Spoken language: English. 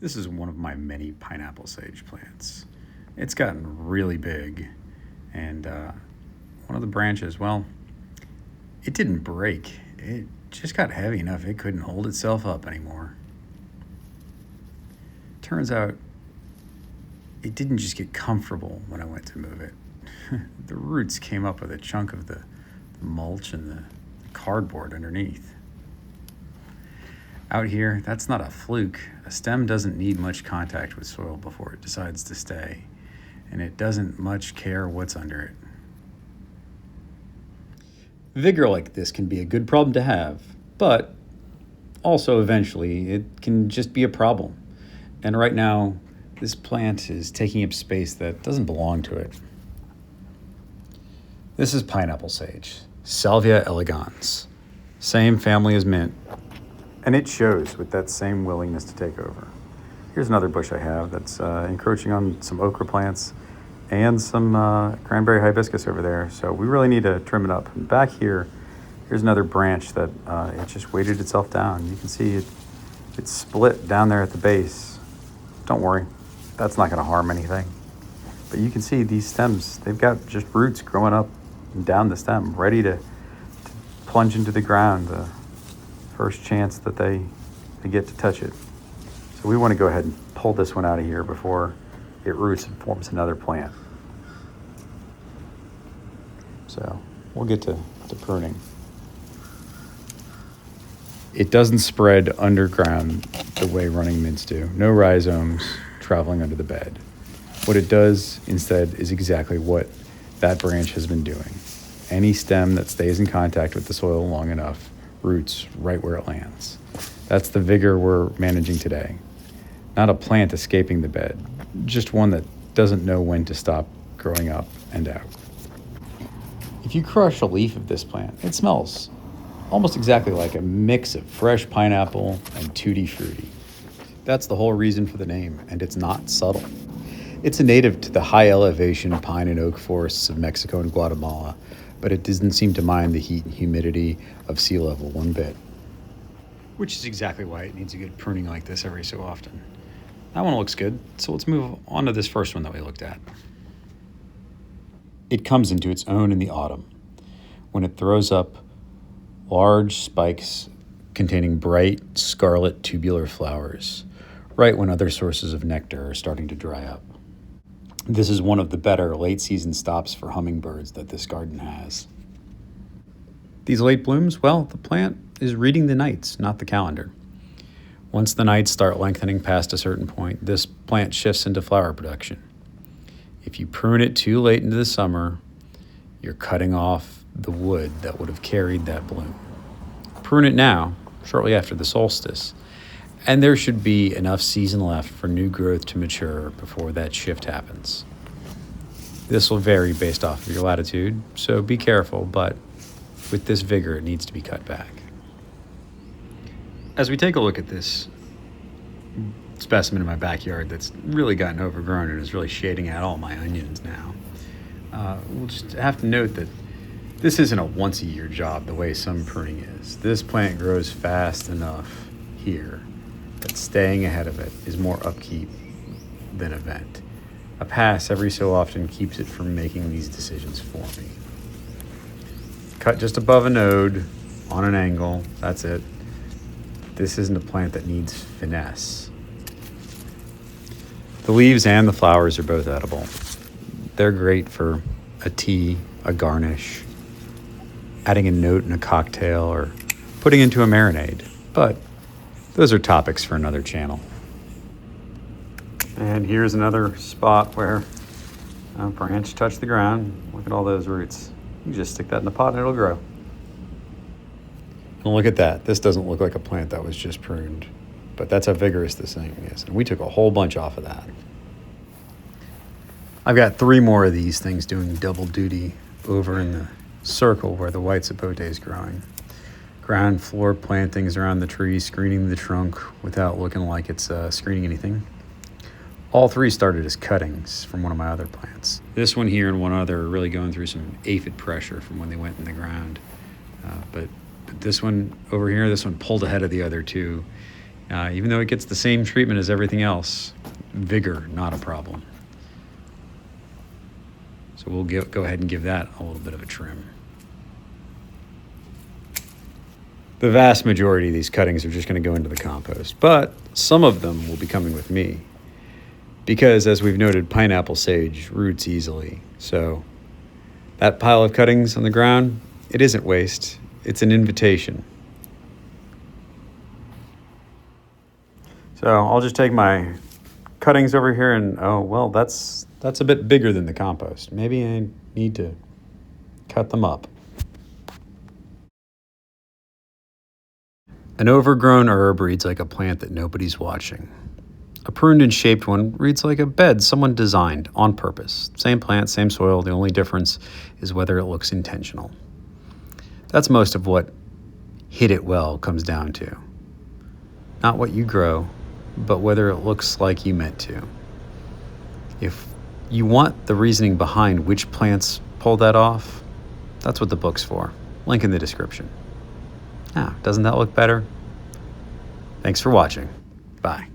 This is one of my many pineapple sage plants. It's gotten really big, and one of the branches, well, it didn't break. It just got heavy enough it couldn't hold itself up anymore. Turns out it didn't just get comfortable when I went to move it. The roots came up with a chunk of the mulch and the cardboard underneath. Out here, that's not a fluke. A stem doesn't need much contact with soil before it decides to stay, and it doesn't much care what's under it. Vigor like this can be a good problem to have, but also eventually it can just be a problem. And right now, this plant is taking up space that doesn't belong to it. This is pineapple sage, Salvia elegans. Same family as mint. And it shows with that same willingness to take over. Here's another bush I have that's encroaching on some okra plants and some cranberry hibiscus over there. So we really need to trim it up. And back here, here's another branch that it just weighted itself down. You can see it's split down there at the base. Don't worry, that's not gonna harm anything. But you can see these stems, they've got just roots growing up and down the stem, ready to plunge into the ground the first chance that they get to touch it. So we want to go ahead and pull this one out of here before it roots and forms another plant. So we'll get to pruning. It doesn't spread underground the way running mints do. No rhizomes traveling under the bed. What it does instead is exactly what that branch has been doing. Any stem that stays in contact with the soil long enough roots right where it lands. That's the vigor we're managing today. Not a plant escaping the bed, just one that doesn't know when to stop growing up and out. If you crush a leaf of this plant, it smells almost exactly like a mix of fresh pineapple and tutti frutti. That's the whole reason for the name, and it's not subtle. It's a native to the high elevation pine and oak forests of Mexico and Guatemala, but it doesn't seem to mind the heat and humidity of sea level one bit. Which is exactly why it needs a good pruning like this every so often. That one looks good, so let's move on to this first one that we looked at. It comes into its own in the autumn, when it throws up large spikes containing bright scarlet tubular flowers, right when other sources of nectar are starting to dry up. This is one of the better late season stops for hummingbirds that this garden has. These late blooms, well, the plant is reading the nights, not the calendar. Once the nights start lengthening past a certain point, this plant shifts into flower production. If you prune it too late into the summer, you're cutting off the wood that would have carried that bloom. Prune it now, shortly after the solstice, and there should be enough season left for new growth to mature before that shift happens. This will vary based off of your latitude, so be careful, but with this vigor, it needs to be cut back. As we take a look at this specimen in my backyard that's really gotten overgrown and is really shading out all my onions now, we'll just have to note that this isn't a once-a-year job the way some pruning is. This plant grows fast enough here that staying ahead of it is more upkeep than event. A pass every so often keeps it from making these decisions for me. Cut just above a node on an angle, that's it. This isn't a plant that needs finesse. The leaves and the flowers are both edible. They're great for a tea, a garnish, adding a note in a cocktail, or putting into a marinade. But those are topics for another channel. And here's another spot where a branch touched the ground. Look at all those roots. You can just stick that in the pot and it'll grow. And look at that. This doesn't look like a plant that was just pruned, but that's how vigorous this thing is. And we took a whole bunch off of that. I've got 3 more of these things doing double duty over in the circle where the white sapote is growing. Ground floor plantings around the tree, screening the trunk without looking like it's screening anything. All 3 started as cuttings from one of my other plants. This one here and one other are really going through some aphid pressure from when they went in the ground. But this one over here, this one pulled ahead of the other 2. Even though it gets the same treatment as everything else, vigor, not a problem. So we'll go ahead and give that a little bit of a trim. The vast majority of these cuttings are just going to go into the compost, but some of them will be coming with me because, as we've noted, pineapple sage roots easily. So that pile of cuttings on the ground, it isn't waste, it's an invitation. So I'll just take my cuttings over here and, oh, well, that's a bit bigger than the compost. Maybe I need to cut them up. An overgrown herb reads like a plant that nobody's watching. A pruned and shaped one reads like a bed someone designed on purpose. Same plant, same soil, the only difference is whether it looks intentional. That's most of what hit it well comes down to. Not what you grow, but whether it looks like you meant to. If you want the reasoning behind which plants pulled that off, that's what the book's for. Link in the description. Now, doesn't that look better? Thanks for watching. Bye.